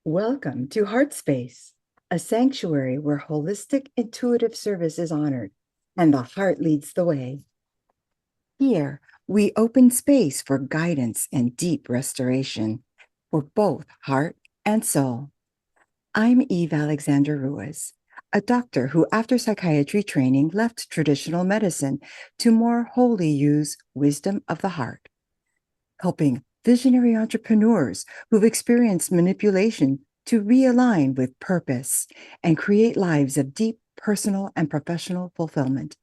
Welcome to HeartSpace, a sanctuary where holistic intuitive service is honored and the heart leads the way. Here, we open space for guidance and deep restoration for both heart and soul. I'm Eve Alexander Ruiz, a doctor who, after psychiatry training, left traditional medicine to more wholly use wisdom of the heart, helping visionary entrepreneurs who've experienced manipulation to realign with purpose and create lives of deep personal and professional fulfillment.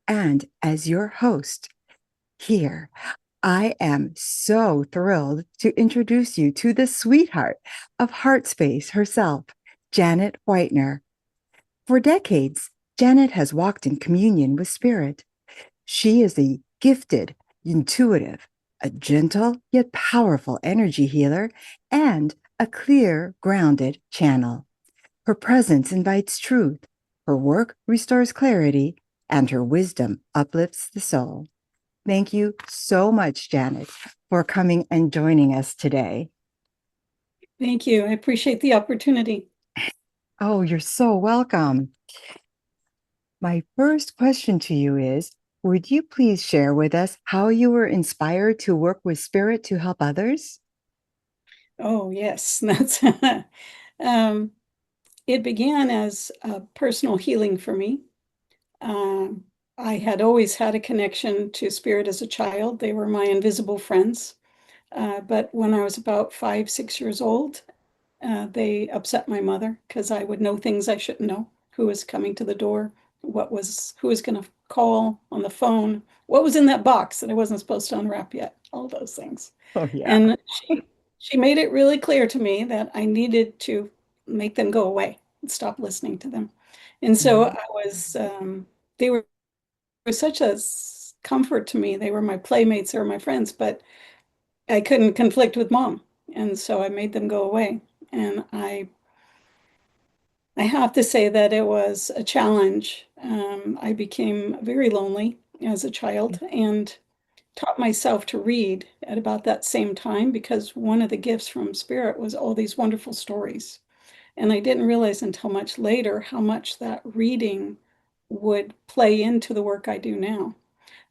And as your host here, I am so thrilled to introduce you to the sweetheart of HeartSpace herself, Janet Whitener. For decades, Janet has walked in communion with spirit. She is a gifted, intuitive, a gentle yet powerful energy healer, and a clear, grounded channel. Her presence invites truth, her work restores clarity, and her wisdom uplifts the soul. Thank you so much, Janet, for coming and joining us today. Thank you. I appreciate the opportunity. Oh, you're so welcome. My first question to you is, would you please share with us how you were inspired to work with spirit to help others? Oh, yes, um, it began as a personal healing for me. Um, I had always had a connection to spirit as a child. They were my invisible friends. But when I was about 5, 6 years old, they upset my mother because I would know things I shouldn't know. Who was coming to the door? Who was going to call on the phone? What was in that box that I wasn't supposed to unwrap yet? All those things. Oh, yeah. And she made it really clear to me that I needed to make them go away and stop listening to them. And so Mhm. I was, they were such a comfort to me. They were my playmates, they were my friends, but I couldn't conflict with mom. And so I made them go away. And I have to say that it was a challenge. I became very lonely as a child and taught myself to read at about that same time because one of the gifts from Spirit was all these wonderful stories. And I didn't realize until much later how much that reading would play into the work I do now.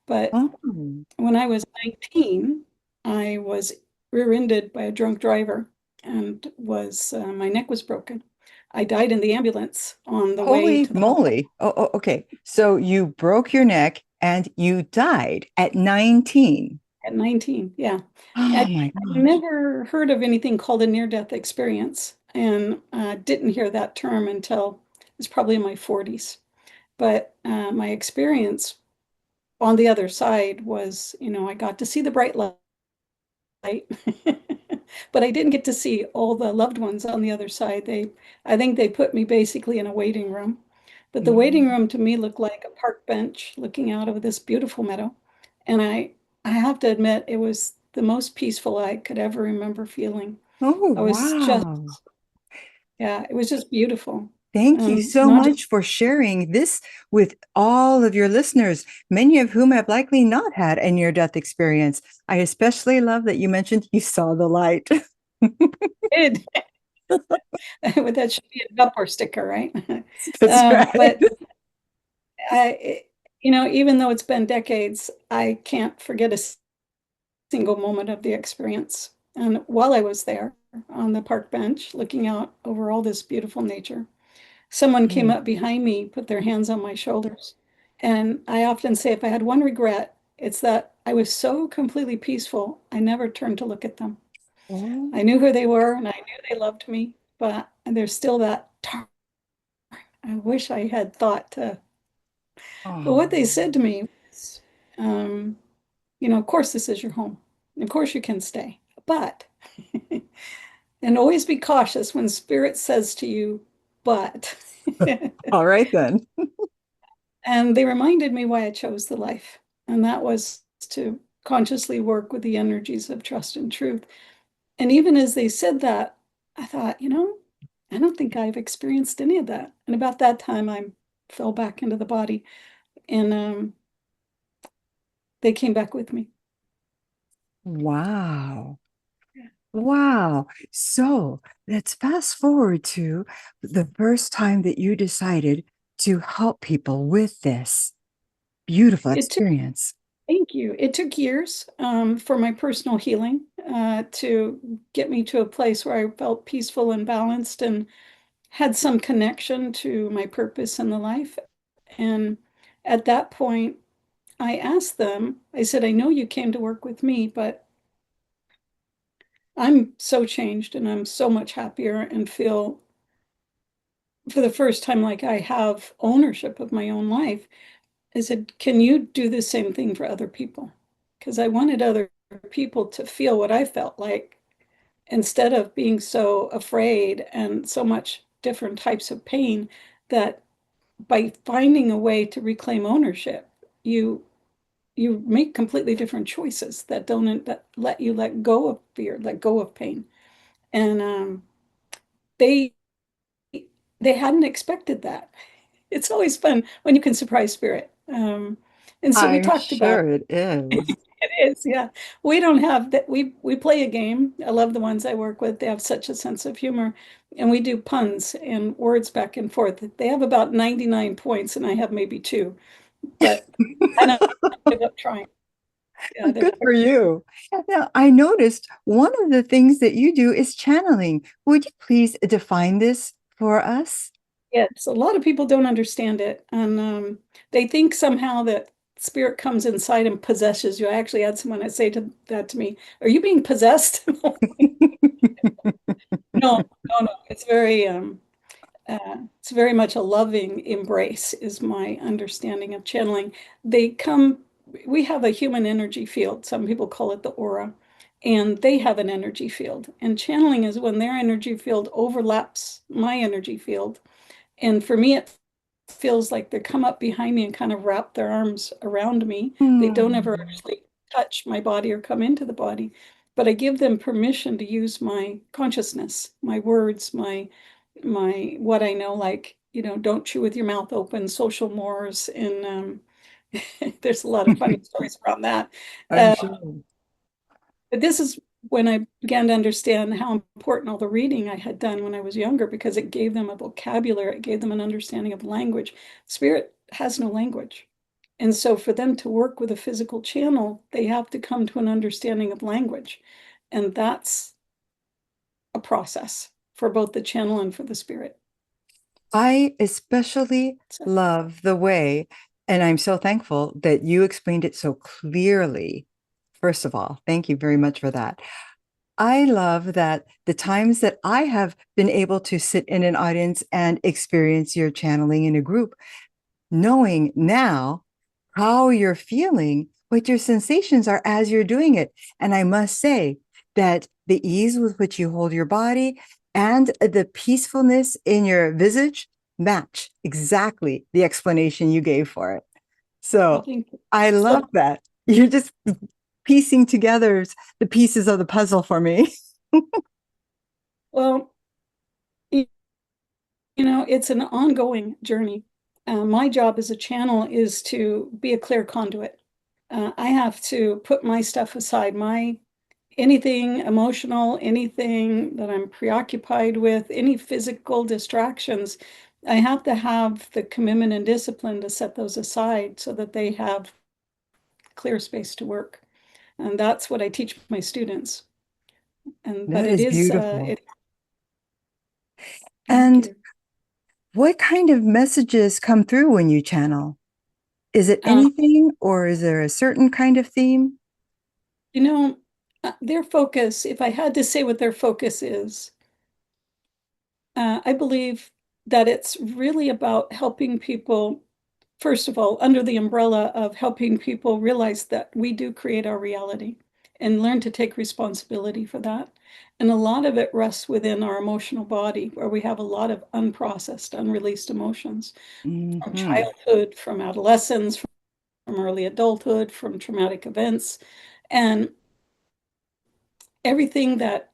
But Oh, when I was 19, I was rear-ended by a drunk driver and was my neck was broken. I died in the ambulance on the way holy to the hospital moly. Oh, okay. So you broke your neck and you died at 19. at 19. Yeah. Oh I my gosh. never heard of anything called a near-death experience and didn't hear that term until it was probably in my 40s. But my experience on the other side was, I got to see the bright light, but I didn't get to see all the loved ones on the other side. I think they put me basically in a waiting room. But the waiting Mm. room to me looked like a park bench looking out over this beautiful meadow. And I have to admit, it was the most peaceful I could ever remember feeling. Oh, I was just, wow. yeah, it was just beautiful. Thank you so Not just, much for sharing this with all of your listeners, many of whom have likely not had a near death experience. I especially love that you mentioned you saw the light. it. That should be a bumper sticker, right? That's right. But I, even though it's been decades, I can't forget a single moment of the experience. And while I was there on the park bench, looking out over all this beautiful nature, someone came Mm. up behind me, put their hands on my shoulders. And I often say, if I had one regret, it's that I was so completely peaceful, I never turned to look at them. Oh, I knew who they were and I knew they loved me, but there's still that, I wish I had thought to. But what they oh. said to me was, um, of course, this is your home. Of course, you can stay. But, and always be cautious when spirit says to you, but. All right then. And they reminded me why I chose the life. And that was to consciously work with the energies of trust and truth. And even as they said that, I thought, I don't think I've experienced any of that. And about that time, I fell back into the body and they came back with me. Wow. Wow. So let's fast forward to the first time that you decided to help people with this beautiful It took, experience. thank you. It took years for my personal healing to get me to a place where I felt peaceful and balanced and had some connection to my purpose in the life. And at that point, I asked them, I said, I know you came to work with me, but I'm so changed and I'm so much happier and feel for the first time like I have ownership of my own life. I said, can you do the same thing for other people? Because I wanted other people to feel what I felt like instead of being so afraid and so much different types of pain that by finding a way to reclaim ownership, you you make completely different choices that don't that let you let go of fear, let go of pain. And they they hadn't expected that. It's always fun when you can surprise spirit. And so we I'm talked about sure it is. it is, yeah. We don't have that. We play a game. I love the ones I work with. They have such a sense of humor, and we do puns and words back and forth. They have about 99 points, and I have maybe two, but I don't give up trying. Yeah, they're Good for you. Now, I noticed one of the things that you do is channeling. Would you please define this for us? yes, a lot of people don't understand it, and they think somehow that spirit comes inside and possesses you. I actually had someone that say that to me, "Are you being possessed?" No, no, no. It's very much a loving embrace, is my understanding of channeling. They come. We have a human energy field. Some people call it the aura, and they have an energy field. And channeling is when their energy field overlaps my energy field. And for me, it feels like they come up behind me and kind of wrap their arms around me. They don't ever Hmm. actually touch my body or come into the body, but I give them permission to use my consciousness, my words, my what I know, like, don't chew with your mouth open, social mores, and there's a lot of funny stories around that. I'm Uh, sure. but this is when I began to understand how important all the reading I had done when I was younger, because it gave them a vocabulary, it gave them an understanding of language. Spirit has no language. And so for them to work with a physical channel, they have to come to an understanding of language. And that's a process for both the channel and for the spirit. I especially So love the way, and I'm so thankful that you explained it so clearly. First of all, thank you very much for that. I love that the times that I have been able to sit in an audience and experience your channeling in a group, knowing now how you're feeling, what your sensations are as you're doing it. And I must say that the ease with which you hold your body and the peacefulness in your visage match exactly the explanation you gave for it. I So think I love so. that. You're just piecing together the pieces of the puzzle for me. Well, it's an ongoing journey. My job as a channel is to be a clear conduit. I have to put my stuff aside, my anything emotional, anything that I'm preoccupied with, any physical distractions. I have to have the commitment and discipline to set those aside so that they have clear space to work. And that's what I teach my students. And but That it is is beautiful. thank And you. what kind of messages come through when you channel? Is it Um, anything or is there a certain kind of theme? you know, their focus, if I had to say what their focus is, I believe that it's really about helping people, first of all, under the umbrella of helping people realize that we do create our reality and learn to take responsibility for that. And a lot of it rests within our emotional body, where we have a lot of unprocessed, unreleased emotions from Hmm. childhood, from adolescence, from early adulthood, from traumatic events. And everything that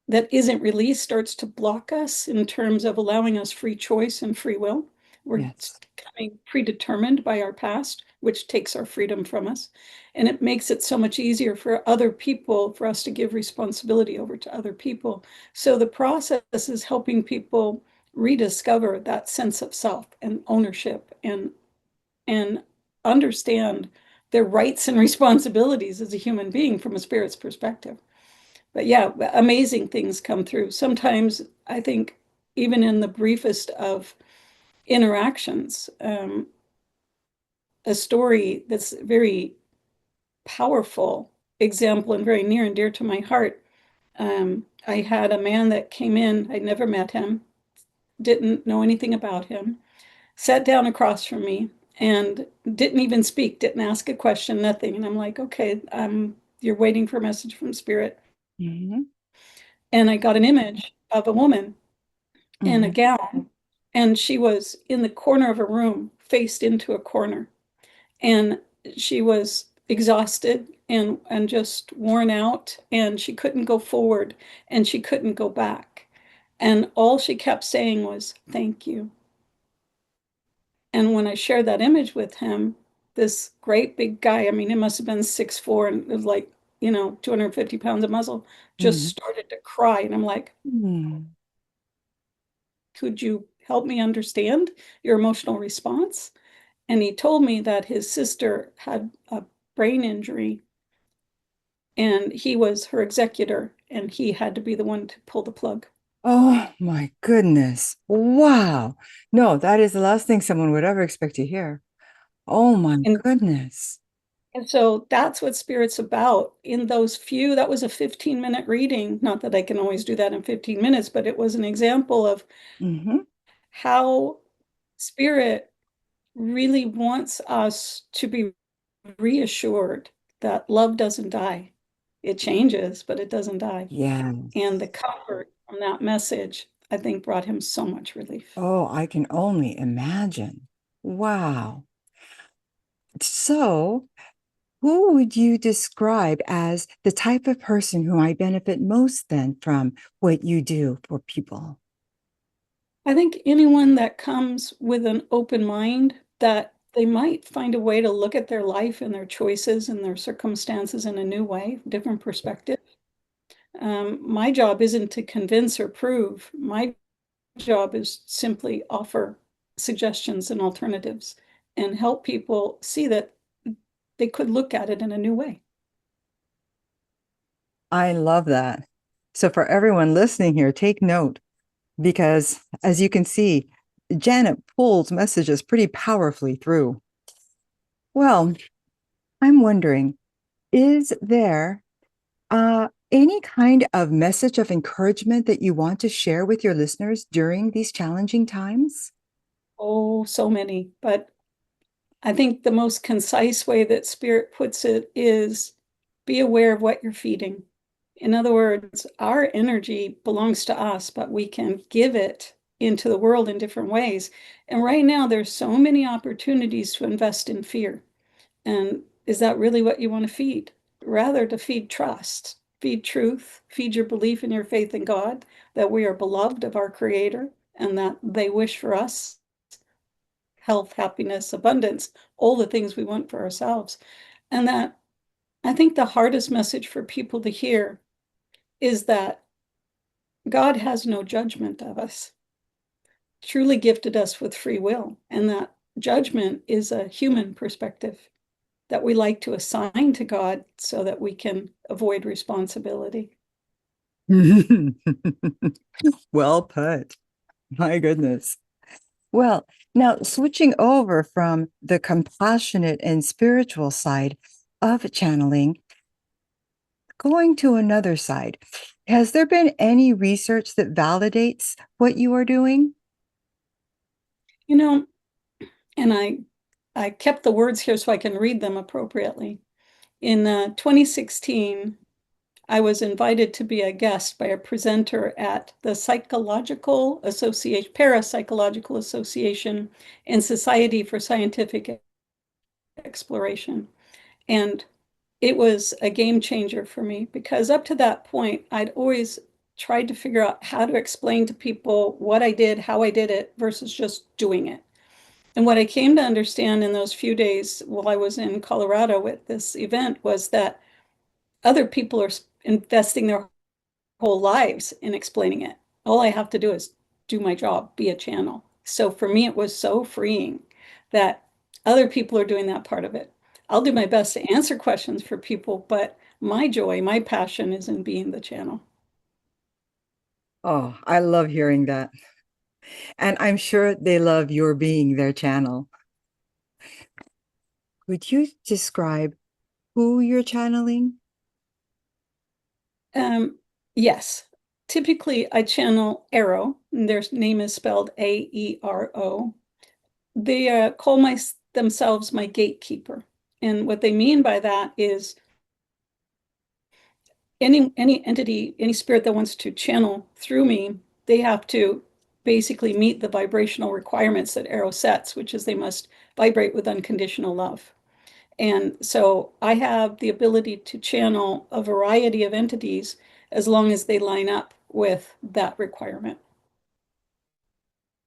isn't released starts to block us in terms of allowing us free choice and free will. We're Yes. becoming predetermined by our past. which takes our freedom from us. And it makes it so much easier for other people, for us to give responsibility over to other people. So the process is helping people rediscover that sense of self and ownership and understand their rights and responsibilities as a human being from a spirit's perspective. But yeah, amazing things come through. Sometimes I think even in the briefest of interactions, a story that's very powerful example and very near and dear to my heart. I had a man that came in, I'd never met him, didn't know anything about him, sat down across from me and didn't even speak, didn't ask a question, nothing. And I'm like, okay, you're waiting for a message from spirit. Mhm. And I got an image of a woman in a Mhm. gown, and she was in the corner of a room, faced into a corner. And she was exhausted and just worn out, and she couldn't go forward and she couldn't go back. And all she kept saying was, thank you. And when I shared that image with him, this great big guy, I mean, he must have been 6'4" and it was like, 250 pounds of muscle, just Mhm. started to cry. And I'm like, Mhm. could you help me understand your emotional response? And he told me that his sister had a brain injury and he was her executor and he had to be the one to pull the plug. Oh my goodness. Wow. No, that is the last thing someone would ever expect to hear. Oh my And goodness. And so that's what spirit's about. In those few, that was a 15-minute reading. Not that I can always do that in 15 minutes, but it was an example of Hmm. how spirit really wants us to be reassured that love doesn't die. It changes, but it doesn't die. Yeah. And the comfort from that message, I think, brought him so much relief. Oh, I can only imagine. Wow. So, who would you describe as the type of person who might benefit most then from what you do for people? I think anyone that comes with an open mind, that they might find a way to look at their life and their choices and their circumstances in a new way, different perspective. My job isn't to convince or prove. My job is simply offer suggestions and alternatives and help people see that they could look at it in a new way. I love that. So, for everyone listening here, take note because as you can see, Janet pulls messages pretty powerfully through. Well, I'm wondering, is there any kind of message of encouragement that you want to share with your listeners during these challenging times? Oh, so many. But I think the most concise way that Spirit puts it is be aware of what you're feeding. In other words, our energy belongs to us, but we can give it into the world in different ways. And right now, there's so many opportunities to invest in fear. And is that really what you want to feed? Rather to feed trust, feed truth, feed your belief in your faith in God, that we are beloved of our Creator and that they wish for us health, happiness, abundance, all the things we want for ourselves. And that I think the hardest message for people to hear is that God has no judgment of us, truly gifted us with free will, and that judgment is a human perspective that we like to assign to God so that we can avoid responsibility. Well put. My goodness. Well, now switching over from the compassionate and spiritual side of channeling, going to another side, has there been any research that validates what you are doing? You know, and I kept the words here so I can read them appropriately. In 2016, I was invited to be a guest by a presenter at the Psychological Association, Parapsychological Association, and Society for Scientific Exploration. And it was a game changer for me because up to that point, I'd always tried to figure out how to explain to people what I did, how I did it, versus just doing it. And what I came to understand in those few days while I was in Colorado with this event was that other people are investing their whole lives in explaining it. All I have to do is do my job, be a channel. So for me, it was so freeing that other people are doing that part of it. I'll do my best to answer questions for people, but my joy, my passion is in being the channel. Oh, I love hearing that. And I'm sure they love your being their channel. Would you describe who you're channeling? Um, yes. Typically, I channel Arrow, and their name is spelled Aero. They call themselves my gatekeeper. And what they mean by that is any entity, any spirit that wants to channel through me, they have to basically meet the vibrational requirements that Arrow sets, which is they must vibrate with unconditional love. And so I have the ability to channel a variety of entities as long as they line up with that requirement.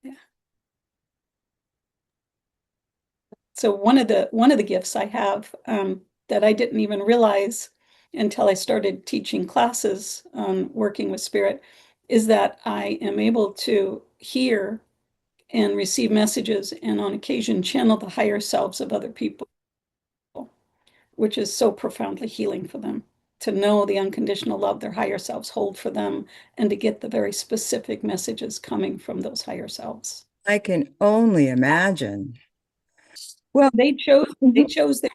Yeah. So one of the gifts I have that I didn't even realize until I started teaching classes on working with spirit is that I am able to hear and receive messages and on occasion channel the higher selves of other people, which is so profoundly healing for them to know the unconditional love their higher selves hold for them and to get the very specific messages coming from those higher selves. I can only imagine. Well, They chose their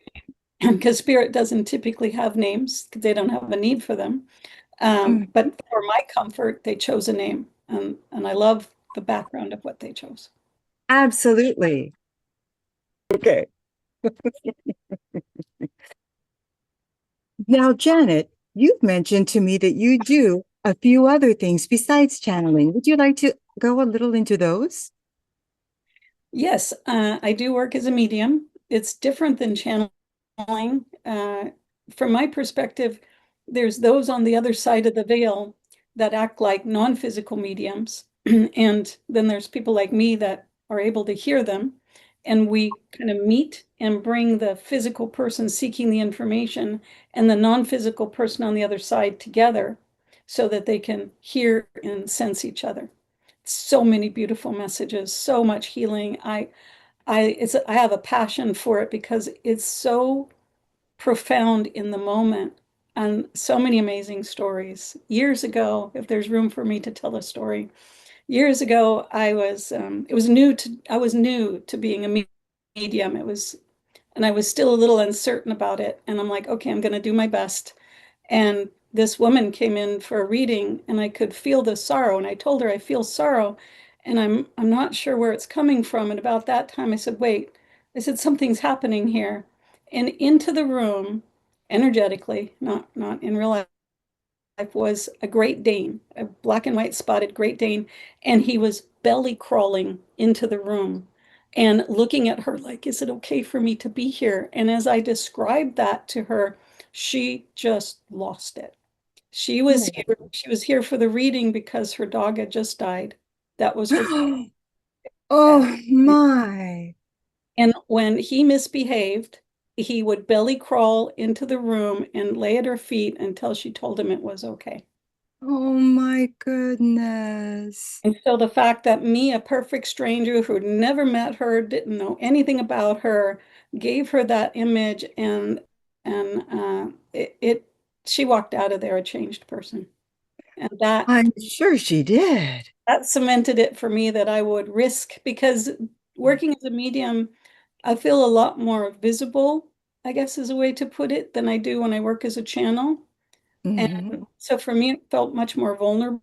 because spirit doesn't typically have names because they don't have a need for them. But for my comfort, they chose a name, and I love the background of what they chose. absolutely. Okay. Now, Janet, you've mentioned to me that you do a few other things besides channeling. Would you like to go a little into those? Yes, I do work as a medium. It's different than channeling. From my perspective, there's those on the other side of the veil that act like non-physical mediums, and then there's people like me that are able to hear them, and we kind of meet and bring the physical person seeking the information and the non-physical person on the other side together so that they can hear and sense each other. So many beautiful messages, so much healing. I have a passion for it because it's so profound in the moment and so many amazing stories. Years ago, if there's room for me to tell a story, years ago I was new to being a medium. And I was still a little uncertain about it. And I'm like, okay, I'm going to do my best. And this woman came in for a reading and I could feel the sorrow. And I told her I feel sorrow and I'm not sure where it's coming from. And about that time I said, wait, I said, something's happening here. And into the room, energetically, not in real life, was a Great Dane, a black and white spotted Great Dane. And he was belly crawling into the room and looking at her like, is it okay for me to be here? And as I described that to her, she just lost it. She was here for the reading because her dog had just died. That was her. Oh, oh my. And when he misbehaved, he would belly crawl into the room and lay at her feet until she told him it was okay. Oh my goodness. And so the fact that me, a perfect stranger who had never met her, didn't know anything about her, gave her that image, and she walked out of there a changed person. And I'm sure she did. that cemented it for me that I would risk because working as a medium, I feel a lot more visible, I guess is a way to put it, than I do when I work as a channel. And Mhm. so for me, it felt much more vulnerable.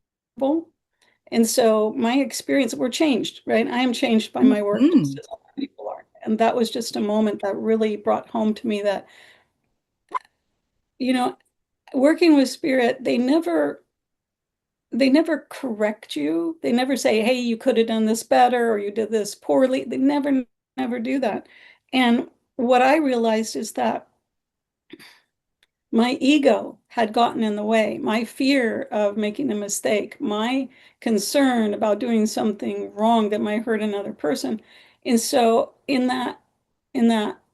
And so my experience, we're changed, right? I am changed by my work just Mhm. as other people are. And that was just a moment that really brought home to me that, you know, working with spirit, they never correct you. They never say, hey, you could have done this better or you did this poorly. They never do that. And what I realized is that my ego had gotten in the way, my fear of making a mistake, my concern about doing something wrong that might hurt another person. And so in that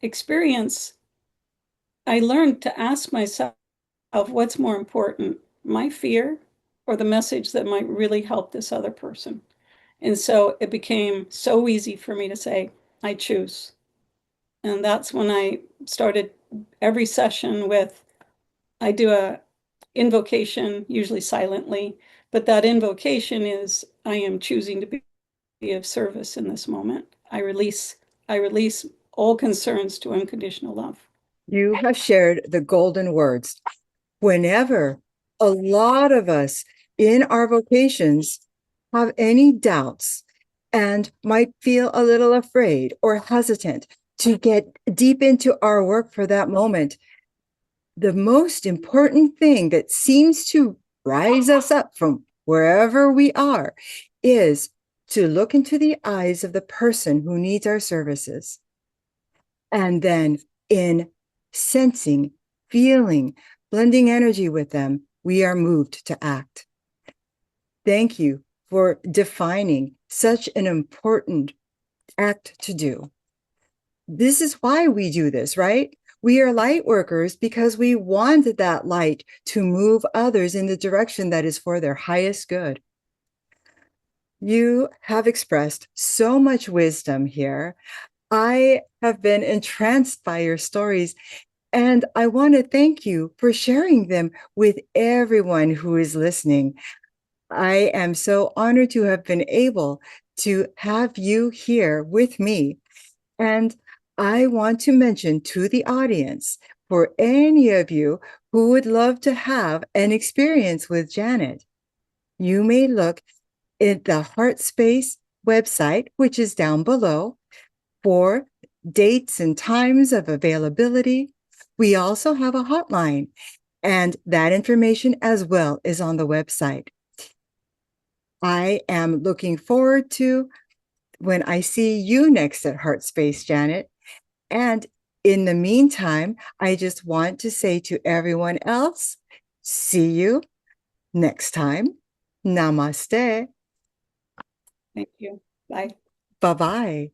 experience, I learned to ask myself what's more important, my fear or the message that might really help this other person. And so it became so easy for me to say, I choose. And that's when I started every session with, I do a invocation, usually silently, but that invocation is, I am choosing to be of service in this moment. I release all concerns to unconditional love. You have shared the golden words. Whenever a lot of us in our vocations have any doubts and might feel a little afraid or hesitant to get deep into our work for that moment, the most important thing that seems to rise us up from wherever we are is to look into the eyes of the person who needs our services. And then in sensing, feeling, blending energy with them, we are moved to act. Thank you for defining such an important act to do. This is why we do this, right? We are light workers because we want that light to move others in the direction that is for their highest good. You have expressed so much wisdom here. I have been entranced by your stories, and I want to thank you for sharing them with everyone who is listening. I am so honored to have been able to have you here with me. And I want to mention to the audience, for any of you who would love to have an experience with Janet, you may look at the HeartSpace website, which is down below, for dates and times of availability. We also have a hotline, and that information as well is on the website. I am looking forward to when I see you next at HeartSpace, Janet. And in the meantime, I just want to say to everyone else, see you next time. Namaste. Thank you. Bye. Bye-bye.